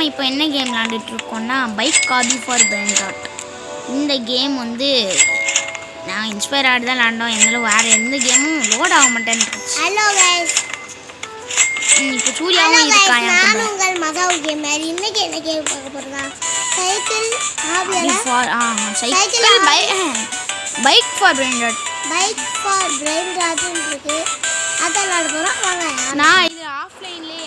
இப்போ என்ன கேம் விளாண்டுட்டு இருக்கோம்னா bike coffee for brain rot. இந்த கேம் வந்து நான் இன்ஸ்பயர் ஆகிட்டு தான் விளாண்டோம். எங்களும் வேறு எந்த கேமும் லோட் ஆக மாட்டேன்னு. ஹலோ கைஸ், இப்போ சூர்யாவும் இருக்கா. நான் உங்கள் மகாவு கேமர். இன்னைக்கு என்ன கேம் பார்க்க போறதா? Cycle bike for brain rot. Bike for brain ராட்னு இருக்கு. அத விளையாட போறோம். வாங்க. நான் இது ஆஃப்லைன்லயே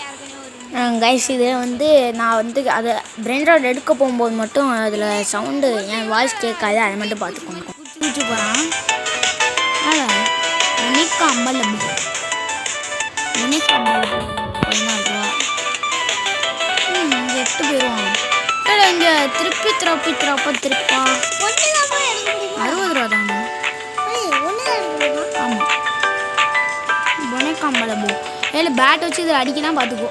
கைஸ், இது வந்து நான் வந்து அதை பிரெயின் ராட் எடுக்க போகும்போது மட்டும் அதில் சவுண்டு என் வாய்ஸ் கேட்காது. அதை மட்டும் பார்த்துக்கோங்க. குச்சி போகிறான். உனக்கு 14 ரூபா. இங்கே 8 போயிடுவான். இங்கே திருப்பா 60 ரூபா தாங்க. ஆமாம், பொனைக்காம்பளம்பூ. ஏழு பேட் வச்சு இதில் அடிக்கலாம் பார்த்துக்கோ.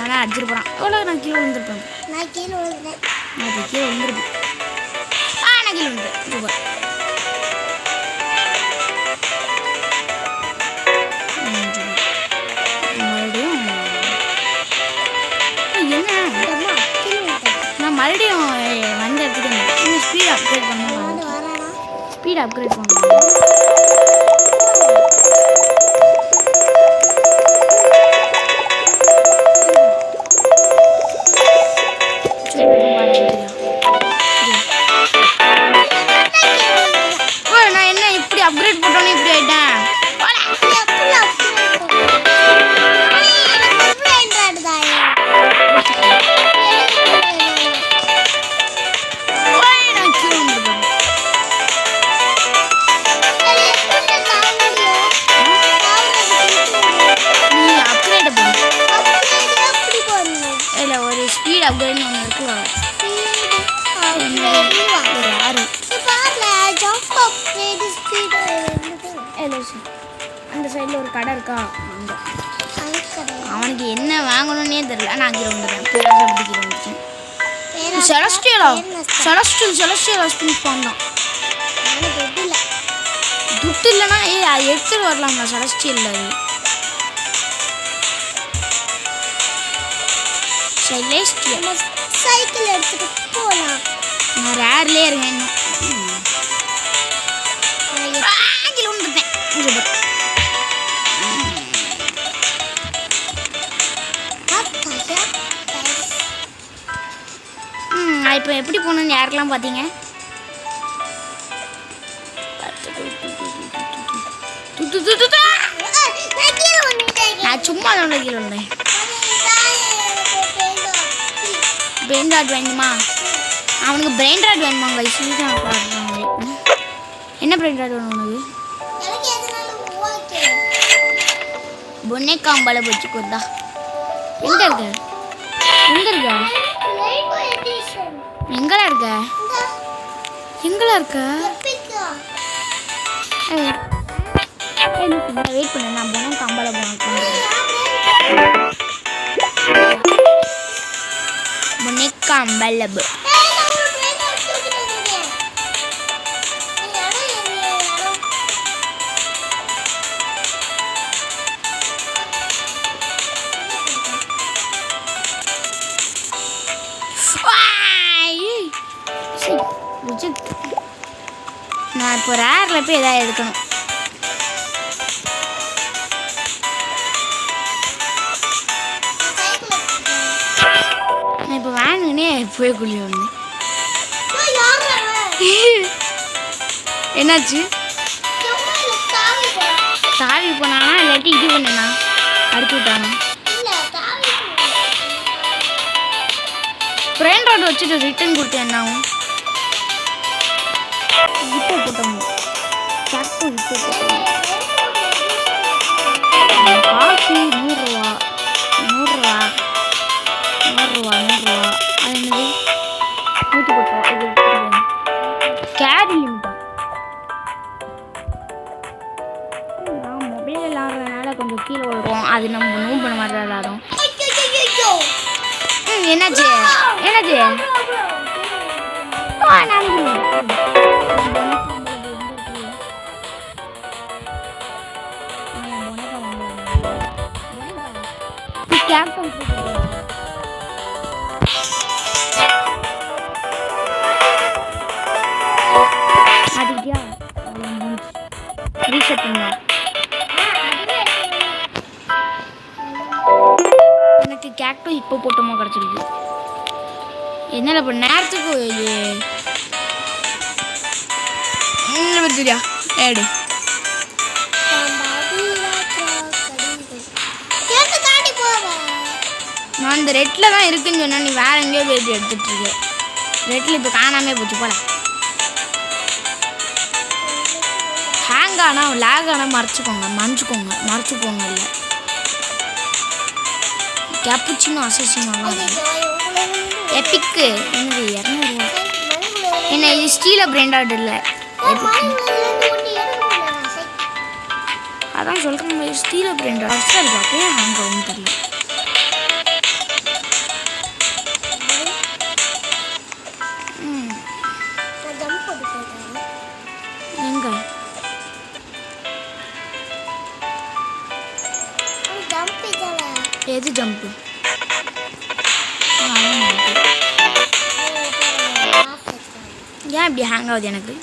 ஆனால் அடிச்சிட்டு போகிறான். எவ்வளோ நான் கீழே விழுந்துருப்பேன். நான் கீழே விழுந்துருப்பேன். நான் கீழே விழுந்துருப்பேன். சூப்பர். மறுபடியும் என்ன நான் மறுபடியும் வந்த இடத்துக்கு இன்னும் ஸ்பீட் அப்கிரேட் பண்ணுவேன். நான் என்ன இப்படி அப்கிரேட் போட்டோன்னே இப்படி ஆயிட்டேன். ஒரு ஸ்பீட் அப்கிரேட்னு ஒன்று இருக்குல்ல, அந்த சைடில் ஒரு கடை இருக்கா. அவனுக்கு என்ன வாங்கணும்னே தெரியல. நான் கீழே வந்துட்டேன். செலஸ்டியல் ஸ்பின் பண்ணோம். துட்டு இல்லைன்னா அது எடுத்துட்டு வரலாம்ண்ணா. செலஸ்டியல் அது சைக்கிள் எடுத்துட்டு போகலாம். நான் ரேர்லேயே இருக்கேன். இப்போ எப்படி போகணுன்னு யாருக்கெல்லாம் பார்த்தீங்க? நான் சும்மா தான் கீழே வந்தேன். பிரெயின் ராட் வேணுமா? அவனுக்கு பிரெயின் ராட் வேணுமாங்க. என்ன பிரெயின் ராட் வேணும் உனக்கு? பொன்னைக்காம்பளை வச்சுக்கோதா. எங்கே இருக்க? எங்கடா இருக்க? வெயிட் பண்ண. நான் பொன்னைக்காம்பளை பொன்னைக்காம்பளவு. நான் இப்போ ரேரில் போய் எதாவது எடுக்கணும். நான் இப்போ வேணுன்னே போய் குழி வந்தேன். என்னாச்சு? தாவி போனானா இல்லாட்டி இது பண்ணா அடிச்சு விட்டானா? பிரெயின் ராட் வச்சுட்டு ரிட்டர்ன் கொடுத்தேன். என்னாகும்? இப்போ போட்டோம். காசு 100 ரூபா. அது என்னது? 110 ரூபா. இது கேரி லிமிட்டா? நான் மொபைல் விளாட்றதுனால கொஞ்சம் கீழே விழுவோம். அது நம்ம நோம் பண்ண மாதிரி தான் விளாடும். என்னாச்சு? கேப்டன் ரீசெட் பண்ணலாம். எனக்கு கேக்டோ இப்போ போட்டோமா கிடச்சிருக்கு. என்னால் இப்போ நேரத்துக்கு சரியா ஏடு நான் இந்த ரெட்டில் தான் இருக்குன்னு சொன்னேன். நீ வேற எங்கேயோ போய் எடுத்துட்டு இருக்க. ரெட்டில் இப்போ காணாமே போச்சு போல. ஹேங் ஆனால் லேக் ஆனால் மறைச்சிக்கோங்க இல்லை கேப்புச்சின்னு அசசின்னு எப்பிக்கு என்னது 200 என்ன இது ஸ்டீல பிராண்டட் இல்லை. அதான் சொல்கிறேன் ஸ்டீல பிராண்டட் அஸ்டால் பார்ப்பேன் ஹேங் ஆகும்னு தெரியல. எங்க எது ஜம்ப்பு ஏன் இப்படி ஹேங் ஆகுது எனக்கு?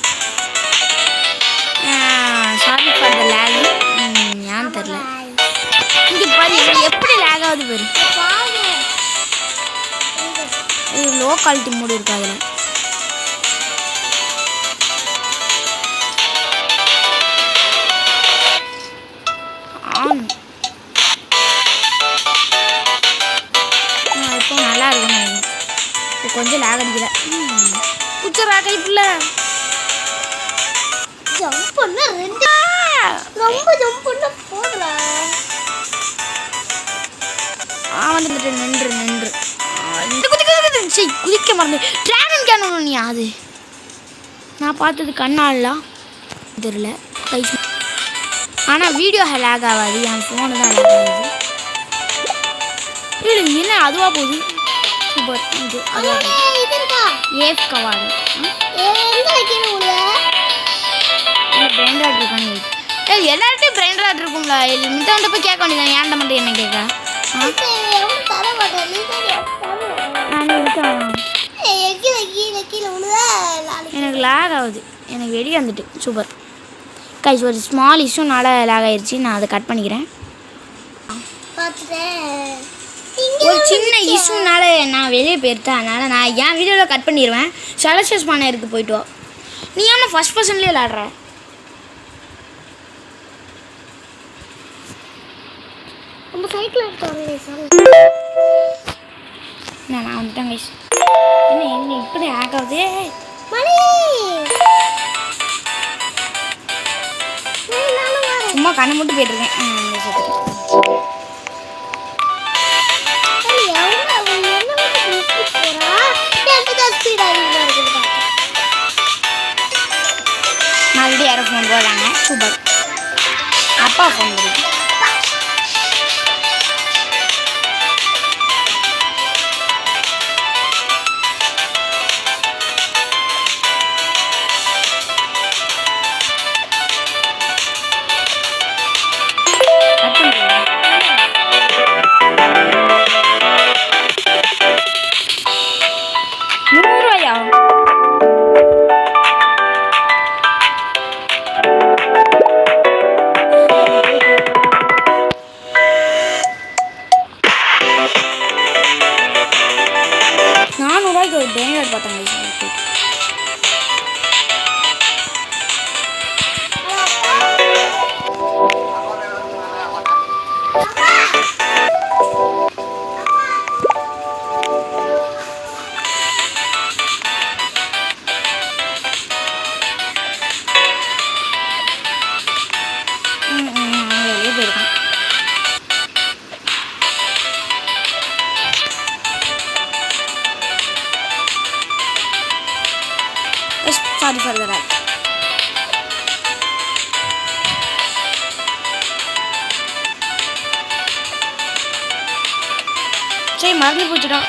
Sorry for the lag. ஏன்னு தெரில. இங்கே பாரு எப்படி லேக் ஆகுது பாரு. இது லோ குவாலிட்டி மூடி இருக்கா அதில். ஆன் இப்போ நல்லா இருக்கும். இப்போ கொஞ்சம் லேக் அடிக்கல. குச்சரா கைப்புல ஜம்ப் பண்ண ரொம்ப ஜம்ப் பண்ண போகல. வந்துட்டு நின்று குதிக்க மறந்து டிராகன் கேனோம். நீ அது நான் பார்த்தது கண்ணாலாம் தெரியல. ஆனால் வீடியோ லேக் ஆகாது. என் ஃபோனு தான் லேக் ஆகுது. இல்லை என்ன அதுவாக போகுது. சூப்பர். இது அதுவாக ஏஃப் கவாடு பிராண்ட் இருக்காங்க. எல்லார்ட்டையும் பிராண்ட் இருக்கும்ல. மித்த வந்து போய் கேட்க வேண்டியதான். ஏன்ட மட்டும் என்ன கேட்க எனக்கு லேக் ஆகுது. எனக்கு வெளியே வந்துட்டு சூப்பர் கைஸ். ஒரு ஸ்மால் இஷ்யூனால லேக் ஆயிடுச்சு. நான் அதை கட் பண்ணிக்கிறேன். ஒரு சின்ன இஷ்யூனால நான் வெளியே போயிருட்டேன். அதனால் நான் என் வீடியோவில் கட் பண்ணிடுவேன். செலக்ஷன்ஸ் பண்ணருக்கு போயிட்டு வா. நீ ஏன்னா ஃபஸ்ட் பர்சன்லேயே விளாடுற? நம்ம சைக்கிள் எடுத்து நான் வந்துட்டேன் கைஸ். என்ன இப்படி ஹேக் ஆகுது? சும்மா கண்ணை மட்டும் போயிட்டுருக்கேன். மறுபடியும் யாரோ ஃபோன் போடுறாங்க. சூப்பர். அப்பா ஃபோன் போடுது. டேஞ்சர் பார்த்தேன். வெளியே போயிருக்கான். Sorry for the right. சரி மறந்து போச்சுடா.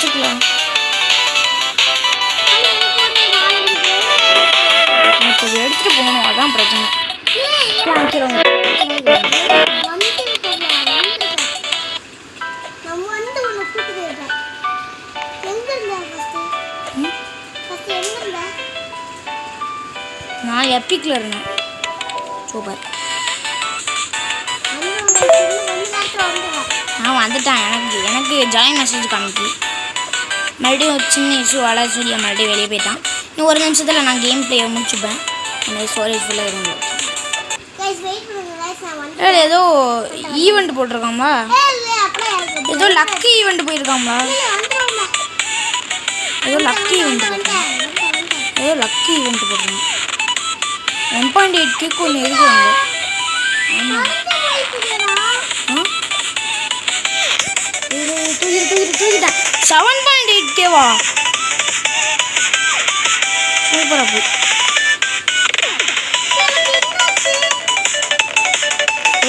வச்சுக்கலாம். இப்போ எடுத்துட்டு போகணும், அதான் பிரச்சனை. வாங்கிக்கிறோம். நான் எப்பிக்ல இருந்தேன். சூப்பர். நான் வந்துட்டேன். எனக்கு ஜாயின் மெசேஜ் காமிக்கு. மறுபடியும் சின்ன இஷ்யூ வாழ சூரிய மறுபடியும் வெளியே போயிட்டான். இன்னும் ஒரு நிமிஷத்தில் நான் கேம் பிளேயை முடிச்சுப்பேன். எனக்கு ஸ்டோரேஜ் ஃபுல்லாக இருந்தது. ஏதோ ஈவெண்ட் போட்டிருக்காங்களா? ஏதோ லக்கி ஈவெண்ட் போயிருக்காங்களா? ஏதோ லக்கி ஈவெண்ட் போட்டிருக்காங்க. 1.8K ஒன்று இருக்குவாங்க. ஆமாம், தூக்கிட்டேன். 7.8K சூப்பராக போய்.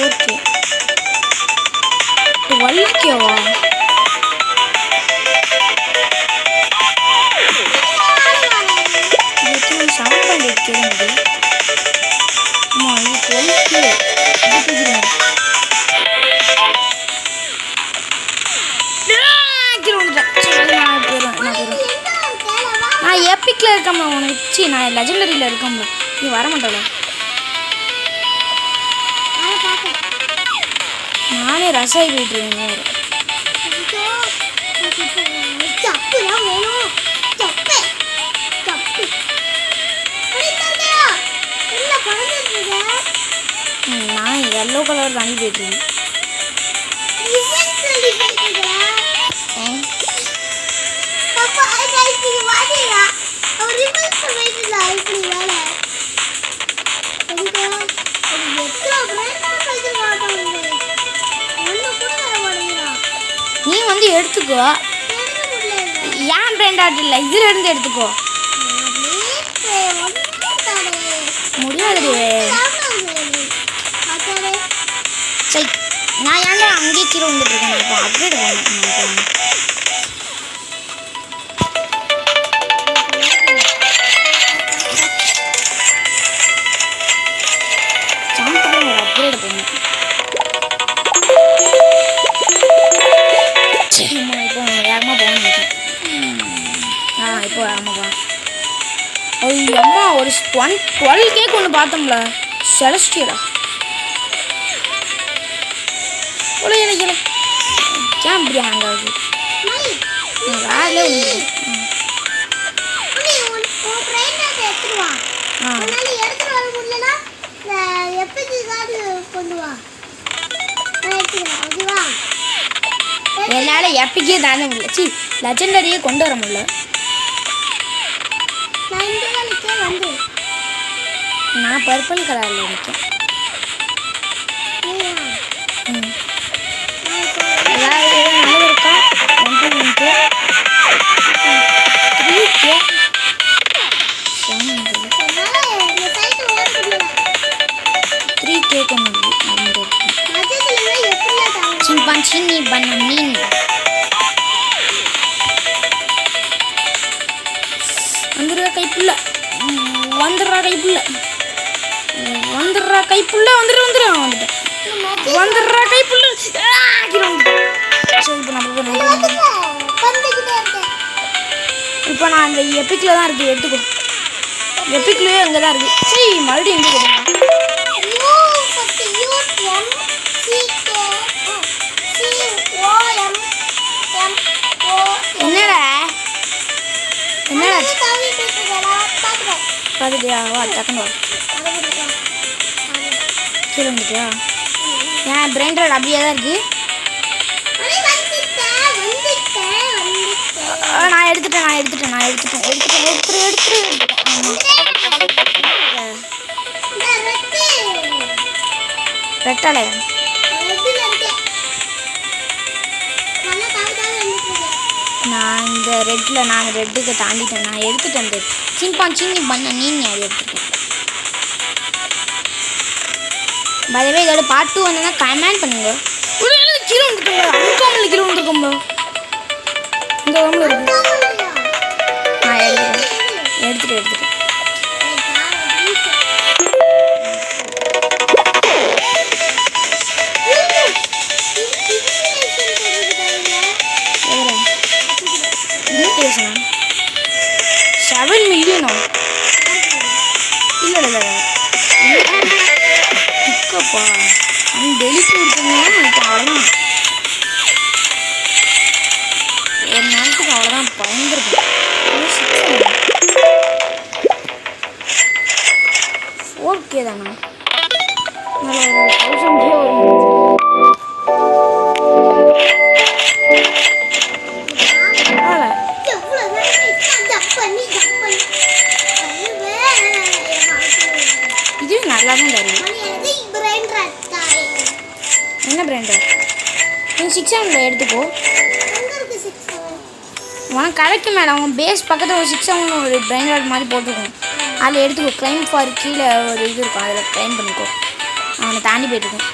ஓகே 12K 7.8K இருந்தது. ஆமாம், இது 12K. நான் எப்பிக்கில் இருக்கம்ல, உனக்கு நான் லெஜெண்டரியில் இருக்கம்ல, நீ வர மாட்டல. நானே ரசாய் போயிட்டுருக்கேன். நான் எல்லோ கலர் தாண்டி போயிட்டுருக்கேன். நீ வந்து எடுத்துக்கோ. ஏன் பிராண்ட் இல்லை, இதுல இருந்து எடுத்துக்கோ. முடியாது. சரி, நான் ஏன்டா அங்கேயே கீழே வந்துட்டு இருக்கேன். இப்போ அப்கிரேட் பண்ணேன். அப்கிரேட் பண்ணேன். இப்போ வேகமாக போகணும். இப்போ வேகமாக போகணும். ஐயம்மா, ஒரு 12K ஒன்று பார்த்தோம்ல, செலஸ்டியலா. எனக்கு ஏன் இப்படி ஹேங் ஆகுது? வேலை என்னால் எப்பிக்கே தானே முடியல. சி, லெஜெண்டரியே கொண்டு வர முடியல. நான் பர்பிள் கலரில் இருக்கேன். நல்லது இருக்கா? 1.1K 3K 3K கொண்டு சிம்பான்சி பண்ண மீன் கைப்புள்ள வந்துடுறா. கைப்புள்ள வந்துடுறா. கைப்புள்ள. இப்போ நான் அந்த எப்பிக்கில் தான் இருக்குது, எடுத்துக்கோ. எப்பிக்லேயே அங்கே தான் இருக்குது. சரி, மறுபடியும் எங்கே கொடுங்க. என்னடா பார்த்துட்டியா? வா, டக்குன்னு வா. கீழே வந்துட்டியா? ஏன் பிராண்டட் அப்படியே தான் இருக்கு. நான் எடுத்துட்டேன். ரெட்டாலே நான் இந்த ரெட்டுக்கு தாண்டிட்டேன். நான் எடுத்துட்டேன். அந்த சிம்பான்சி பண்ண நீங்க அதை எடுத்துட்டேன். பதவே இதோட பார்ட் 2 வந்தா கமெண்ட் பண்ணுங்க. கீழே வந்துட்டோம்ல, அன்காமன்ல கீழே வந்துருக்கோம்ல. இந்த ரூமில் இருக்கு. நான் எடுத்துட்டேன். இன்விடேஷனா 7 மில்லியனா? இல்லை பிக்கப்பா அவங்க டெலிட் கொடுத்தீங்கன்னா இப்போ அவ்வளோதான். ஒரு நேரத்துக்கு அவ்வளோதான் பயந்துருக்கும். 4K தானா? ஒரு 1000K வரும். இதுவே நல்லா தான் தரும். என்ன பிராண்டு? நீங்கள் 6-7 எடுத்துக்கோ. உனக்கு கிடைக்கும் மேடம். உன் பேஸ் பக்கத்தில் ஒரு 6-7 ஒரு பிராண்டட் மாதிரி போட்டுருக்கோம். அதில் எடுத்துக்கோ. கிளைம் ஃபார் கீழே ஒரு இது இருக்கும், அதில் கிளைம் பண்ணிக்கோ. அவனை தாண்டி போயிட்டுருக்கேன்.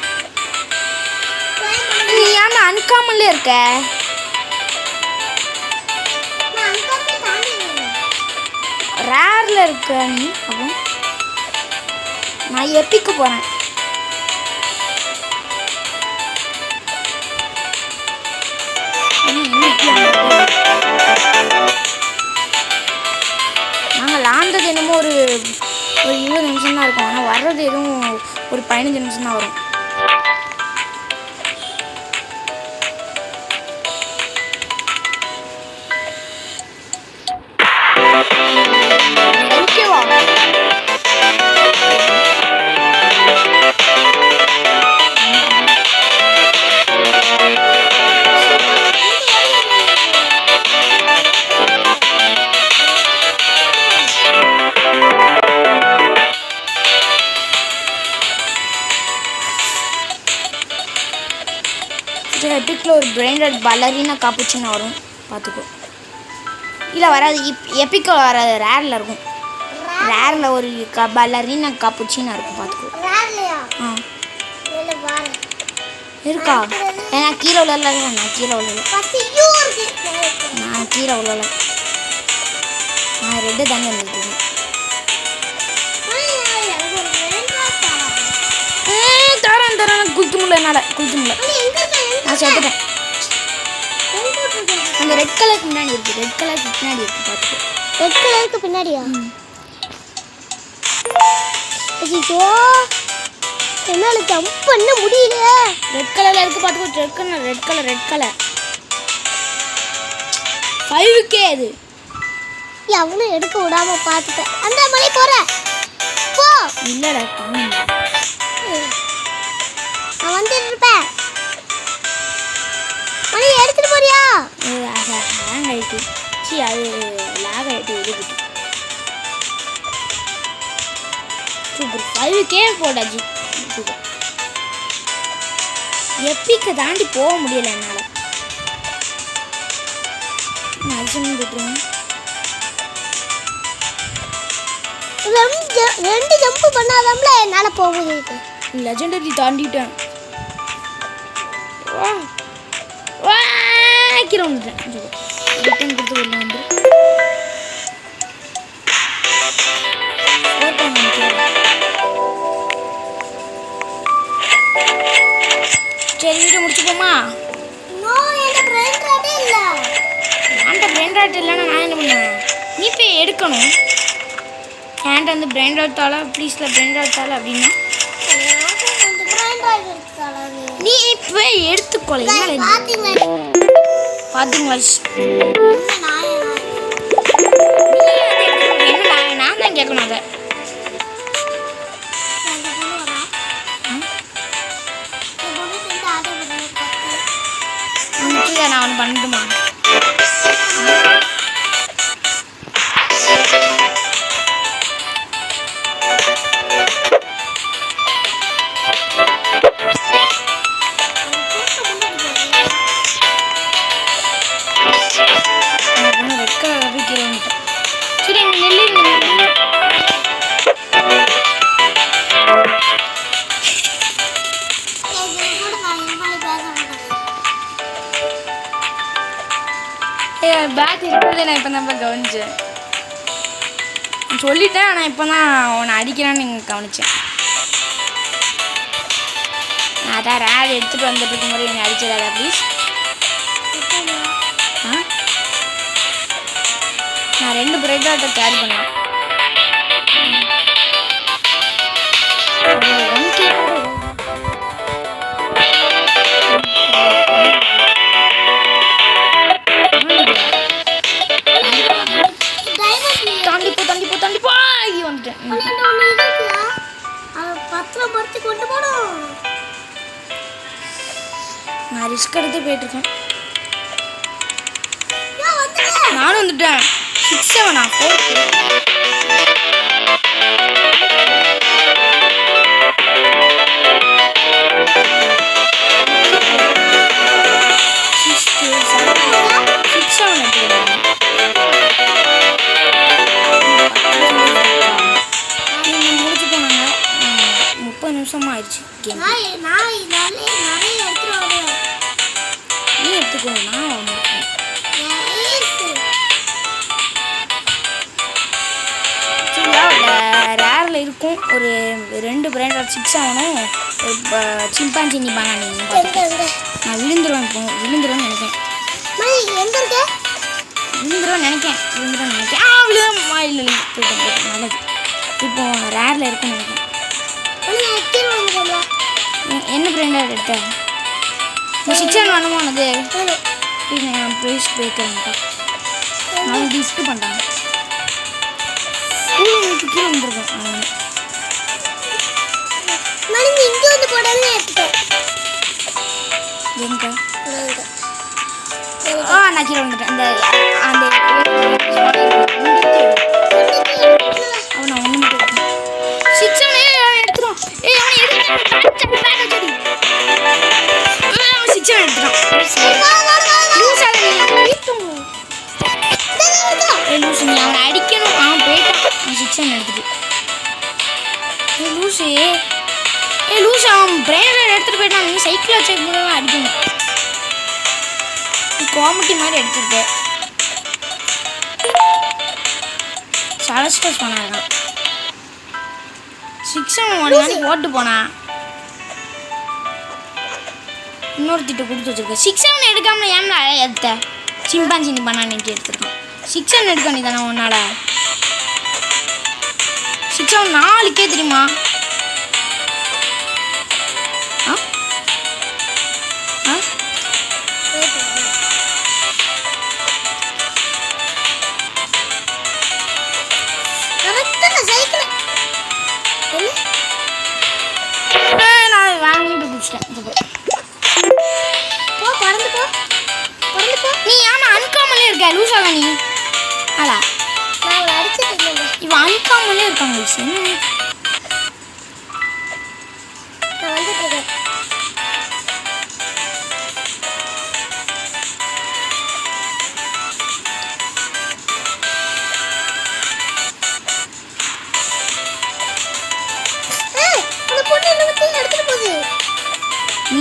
நீ ஏன் அன்காமன்ல இருக்க? ரேரில் இருக்க நீ. அப்போ நான் எப்பிக்க போகிறேன். நாங்கள் லாந்தது என்னமோ ஒரு 20 நிமிஷம் தான் இருக்கும். ஆனால் வர்றது எதுவும் ஒரு 15 நிமிஷம் தான் வரும். ஓகேவா? எப்பிக்கில் ஒரு பிராண்டட் பலரினா காப்புச்சின்னு வரும், பார்த்துக்கோ. இல்லை வராது. எப்பிக்கில் வராது, ரேரில் இருக்கும். ரேரில் ஒரு பலரினா காப்புச்சின்னு இருக்கும், பார்த்துக்கோ. இருக்கா? ஏன்னா கீழே உள்ள நான் கீழே உள்ள நான் ரெட்டு தானே வந்துருக்கேன். தரேன் குளிக்க முடியல, என்னால் குளிக்க முடியல. நான் சேர்த்துட்டேன். அந்த ரெட் கலருக்கு பின்னாடி இருக்குது. பார்த்துக்கோ. ரெட் கலருக்கு பின்னாடியா? ஐயோ, என்னால் ஜம்ப் பண்ண முடியல. ரெட் கலரில் இருக்குது, பார்த்துக்கோ. ரெட் கலர் 5K அது. அவனும் எடுக்க விடாம பார்த்துட்டேன். அந்த மணி போற போ. இல்லைடா, நான் வந்துட்டு இருப்பேன். மணி எடுத்துட்டு போறியா? ஹேங் ஆகிட்டு அது லாக் ஆகிட்டு இருக்குது. சூப்பர். 5K போட்டாச்சு. சூப்பர். எப்பிக்கு தாண்டி போக முடியல என்னால். அடிச்சுன்னு போட்டுருவேன். 2 ஜம்ப் பண்ணாதாம்ல என்னால் போக முடியுது. லெஜெண்டரி தாண்டிட்டேன். கீழே வந்துட்டேன். ரிட்டன் கொடுத்து உள்ள வந்து சரி வீடியோ முடிச்சுப்போமா? என்கிட்ட பிரெயின் ராட் இல்லைன்னா நான் என்ன பண்ணுவேன்? நீ போய் எடுக்கணும். என்கிட்ட வந்து பிரெயின் ராட் தாள ப்ளீஸில் பிரெயின் ராட் தாள அப்படின்னா நீ இப்போ எடுத்துக்கொள்ள. பார்த்தீங்களா? என்ன நான் தான் கேட்கணும் அதை. நான் ஒன்று பண்ணட்டுமா? சரி, நெல்லி பேக் இருக்கிறதே நான் இப்போ தான் கவனிச்சேன். சொல்லிட்டேன், ஆனால் இப்போ தான் உன்னை அடிக்கிறான்னு நீங்கள் கவனிச்சேன். நான் அதான் ரேர் எடுத்துகிட்டு வந்துட்டு இருக்கும் போது என்னை அடிச்சிடாதா ப்ளீஸ். நான் 2 பிரெட்டாட்ட கேரி பண்ணேன். தண்டிப்போ ஆகி வந்துட்டேன். நான் ரிஸ்க் எடுத்து போயிட்டுருக்கேன். நானும் வந்துட்டேன். 6-7 முடிச்சு போனாங்க. 30 நிமிஷமா ஆயிடுச்சு கேம். நீ எடுத்துக்கோ, நான் வந்துருக்கேன். ரேரில் இருக்கும் ஒரு 2 பிராண்ட் 6 ஆகணும். சிம்பாஞ்சி நீ பண்ணா நான் விழுந்துருவேன். இப்போ விழுந்துருவேன்னு நினைக்கிறேன். விழுந்துருவேன்னு நினைக்கிறேன். விழுமா இல்லை நல்லது. இப்போ ரேரில் இருக்குன்னு நினைக்கிறேன். என்ன பிராண்டாக எடுத்த? இந்த 6 வேணுமா உனக்கு? நான் ப்ரைஸ் பேக்கிறேன்ப்பா. நான் கிஃப்ட் பண்ணுறாங்க. கீழே வந்துருக்கேன். எங்க நான் கீழே வந்துட்டேன். அந்த அவன் நான் ஒன்று மட்டும் எடுத்தேன். 6 எடுத்துரும். அவன் எடுத்துட்டான். நீ அவனை அடிக்கணும். அவன் போயிட்டான். 6 எடுத்துட்டு லூசு அவன் பிரெயின் எடுத்துட்டு போயிட்டான். நீ சைக்கிள் வச்சு அடிக்கணும். காமெடி மாதிரி எடுத்துட்டு சலஸ்டஸ் பண்ணாங்க. 6 1 நாளைக்கு ஓட்டு போனா இன்னொருத்திட்ட கொடுத்து வச்சிருக்க. 6 எடுக்காம ஏன்னா எடுத்த சிம்பாஞ்சி நீ பண்ணா நீட்டு எடுத்துருக்கான். 6 எடுக்க நீ தானே உன்னால. 6 4 தெரியுமா? நான் வாங்கிட்டு குடிச்சிட்டேன். நீ ஏன்னா அன்காமலே இருக்க லூசாக நீ. ஆலா இவன் அன்காமலே இருக்காங்க.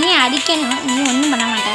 நீ அடிக்கணும். நீ ஒன்றும் பண்ண மாட்ட.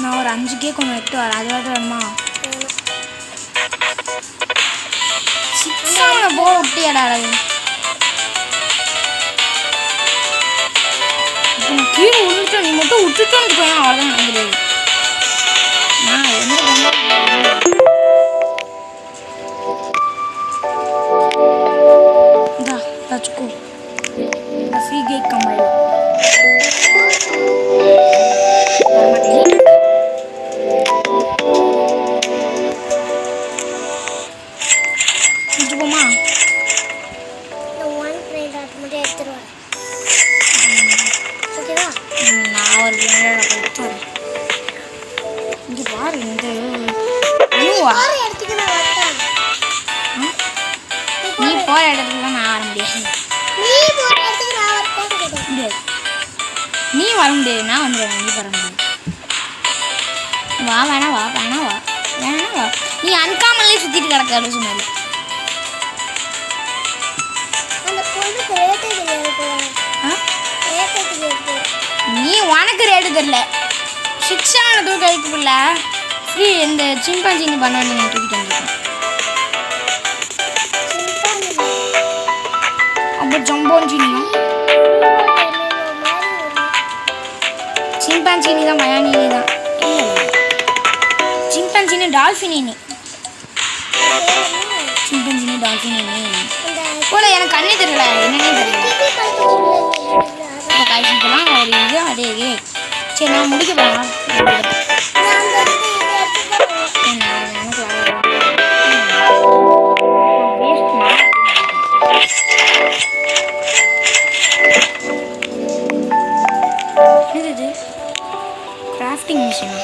நான் ஒரு 5 கேக் ஒன்று எடுத்து வரேன். அது வாட்டு வரமா? 6 போக விட்டியாடா. இப்போ நான் கீழே விழுந்துட்டேன். நீ மட்டும் விட்டுட்டோன்னு போய் அவ்வளோதான் நடந்துடுது. நான் யார் இந்த அனுவா? போற இடத்துக்கு நான் வரேன். நீ போகிற இடத்துக்குலாம் நான் வர முடியாது. நீ போற இடத்துக்கு நான் வரேன். முடியாது. நீ வர முடியாது, நான் வந்துடுவேன். நீ வர முடியாது. வா வேணா வா வேணா வா வேணா வா. நீ அன்காமல்லே சுற்றிட்டு கிடக்க லூசு மாதிரி. அந்த பொண்ணுக்கு ரேட்டே தெரியாது போல. ஆ? ரேட்டே தெரியாது. நீ உனக்கு ரேட்டு தெரியல. சிக்ஸான தூக்க வைக்கல ஃப்ரீ இந்த சிம்பாஞ்சின்னு பண்ண நீ தூக்கிட்டு வந்துருக்கேன். அப்போ ஜம்போஞ்சினியும் சிம்பாஞ்சினி தான் பயானினி தான். சிம்பாஞ்சினி டால்ஃபினினி. சிம்பாஞ்சினி டால்ஃபினினி போல எனக்கு கண்ணே தெரியல, என்னன்னே தெரியல. இப்போ காய்ச்சிக்கலாம் ஒரு இது அதே. சரி நான் முடிக்க போகிறேன். இது கிராஃப்டிங் மிஷினா?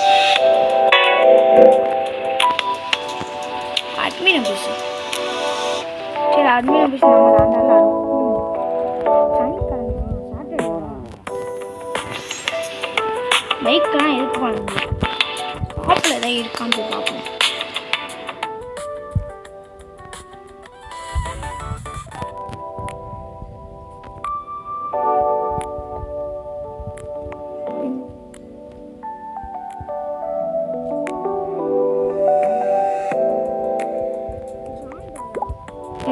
Admin office. சரி அட்மின் ஆஃபீஸ் நம்ம ஆண்டாலும் பைக்கெலாம் எதுக்கு பண்ணுங்க? ஷாப்பில் எதாவது இருக்கான்னு போய் பார்ப்போம்.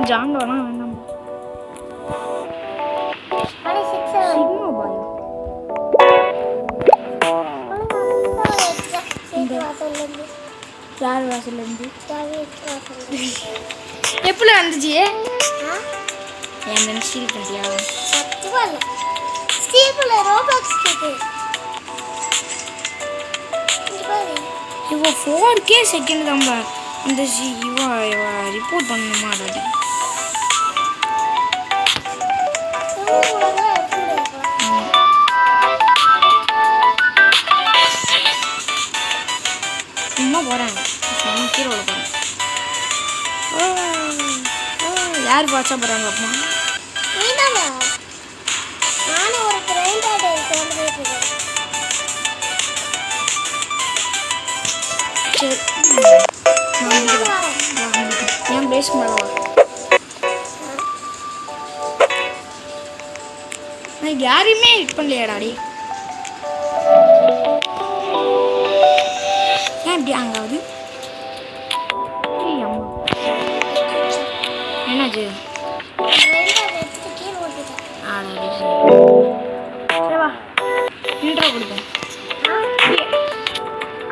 ஜாண்டோனா வேண்டாம். சிக்மா பாய் யார் வாசல்லேருந்து எப்படி வந்துச்சு? என் ஃப்ரெண்ட் ஸ்டீல் பண்ணியா? இவ 4K செகண்ட் தான்பா அந்த இவ ரிப்போர்ட் பண்ணணுமா? அடாடி சும்மா போகிறேன், சும்மா கீழே விட போகிறேன். யார் பாச்சா போகிறாங்க அப்பா? சரி ஏன் பேச மாட்டவா? நான் யாரையுமே ஹிட் பண்ணலையாடாடி. ஏன் இப்படி அங்காவது? என்னாச்சு? சரி வா இன்ட்ரோ கொடுப்போம்.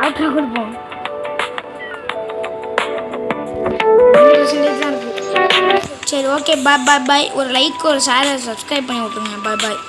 அவுட்ரோ கொடுப்போம். சரி ஓகே பாய் பாய் பாய். ஒரு லைக் ஒரு ஷேர் சப்ஸ்கிரைப் பண்ணி விட்டுருங்க. பாய் பாய்.